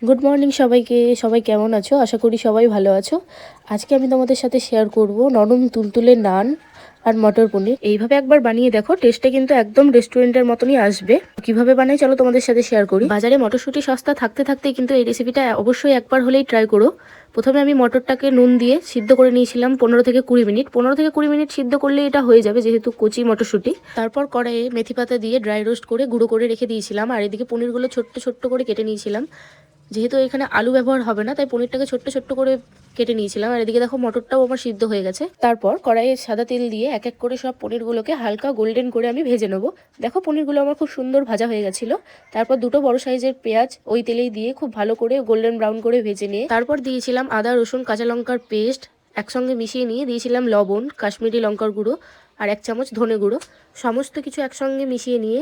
Good morning সবাইকে। সবাই কেমন আছো? আশা করি সবাই ভালো আছো। আজকে আমি তোমাদের সাথে শেয়ার করব নরম তুলতুলে নান আর মটর পনির। এইভাবে একবার বানিয়ে দেখো, টেস্টে কিন্তু একদম রেস্টুরেন্টের মতনই আসবে। কিভাবে বানাই চলো তোমাদের সাথে শেয়ার করি। বাজারে মটরশুঁটি সস্তা থাকতে থাকতেই কিন্তু এই রেসিপিটা অবশ্যই একবার হলেই ট্রাই করো। প্রথমে আমি মটরটাকে নুন দিয়ে সিদ্ধ করে নিয়েছিলাম 15 থেকে 20 মিনিট। 15 থেকে 20 মিনিট সিদ্ধ করলে এটা হয়ে যাবে, যেহেতু কচি মটরশুঁটি। তারপর কড়াইয়ে মেথি পাতা দিয়ে ড্রাই রোস্ট করে গুঁড়ো করে রেখে দিয়েছিলাম। আর এদিকে পনিরগুলো ছোট্ট ছোট্ট করে কেটে নিয়েছিলাম। যেহেতু এখানে আলু ব্যবহার হবে না, তাই পনিরটাকে ছোট্ট ছোট্ট করে কেটে নিয়েছিলাম। আর এদিকে দেখো মটরটাও আমার সিদ্ধ হয়ে গেছে। তারপর কড়াইয়ে সাদা তেল দিয়ে এক এক করে সব পনিরগুলোকে হালকা গোল্ডেন করে আমি ভেজে নেবো। দেখো পনিরগুলো আমার খুব সুন্দর ভাজা হয়ে গেছিলো। তারপর দুটো বড় সাইজের পেঁয়াজ ওই তেলেই দিয়ে খুব ভালো করে গোল্ডেন ব্রাউন করে ভেজে নিয়ে তারপর দিয়েছিলাম আদা রসুন কাঁচা লঙ্কার পেস্ট। একসঙ্গে মিশিয়ে নিয়ে দিয়েছিলাম লবণ, কাশ্মীরি লঙ্কার গুঁড়ো আর 1 চামচ ধনে গুঁড়ো। সমস্ত কিছু একসঙ্গে মিশিয়ে নিয়ে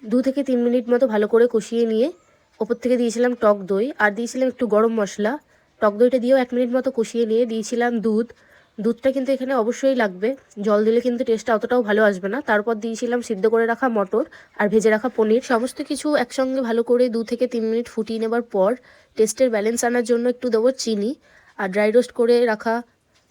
2 থেকে 3 মিনিট মতো ভালো করে কষিয়ে নিয়ে ওপর থেকে দিয়েছিলাম টক দই আর দিয়েছিলাম একটু গরম মশলা। টক দইটা দিয়েও 1 মিনিট মতো কষিয়ে নিয়ে দিয়েছিলাম দুধ। দুধটা কিন্তু এখানে অবশ্যই লাগবে, জল দিলে কিন্তু টেস্টটা অতটাও ভালো আসবে না। তারপর দিয়েছিলাম সিদ্ধ করে রাখা মটর আর ভেজে রাখা পনির। সমস্ত কিছু একসঙ্গে ভালো করে 2 থেকে 3 মিনিট ফুটিয়ে নেবার পর টেস্টের ব্যালেন্স আনার জন্য একটু দেবো চিনি আর ড্রাই রোস্ট করে রাখা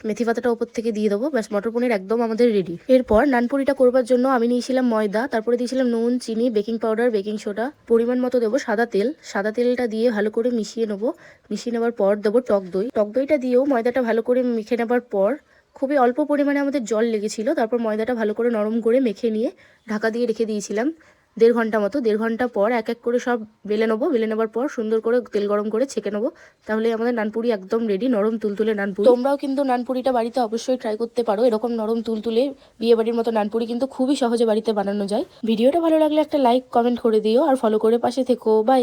মেথি পাতাটা ওপর থেকে দিয়ে দেবো। ব্যাস, মটর পনির একদম আমাদের রেডি। এরপর নানপুরিটা করবার জন্য আমি নিয়েছিলাম ময়দা, তারপরে দিয়েছিলাম নুন, চিনি, বেকিং পাউডার, বেকিং সোডা, পরিমাণ মতো দেবো সাদা তেল। সাদা তেলটা দিয়ে ভালো করে মিশিয়ে নেবো। মিশিয়ে নেবার পর দেবো টক দই। টক দইটা দিয়েও ময়দাটা ভালো করে মেখে নেবার পর খুবই অল্প পরিমাণে আমাদের জল লেগেছিল। তারপর ময়দাটা ভালো করে নরম করে মেখে নিয়ে ঢাকা দিয়ে রেখে দিয়েছিলাম 1.5 ঘন্টা মতো। 1.5 ঘন্টা পর এক এক করে সব বেলে নেবো। বেলে নেবার পর সুন্দর করে তেল গরম করে ছেঁকে নেবো। তাহলে আমাদের নানপুরি একদম রেডি, নরম তুলতুলে নানপুরি। তোমরাও কিন্তু নানপুরিটা বাড়িতে অবশ্যই ট্রাই করতে পারো। এরকম নরম তুলতুলে বিয়ে বাড়ির মতো নানপুরি কিন্তু খুবই সহজে বাড়িতে বানানো যায়। ভিডিওটা ভালো লাগলে একটা লাইক কমেন্ট করে দিও আর ফলো করে পাশে থেকো। বাই।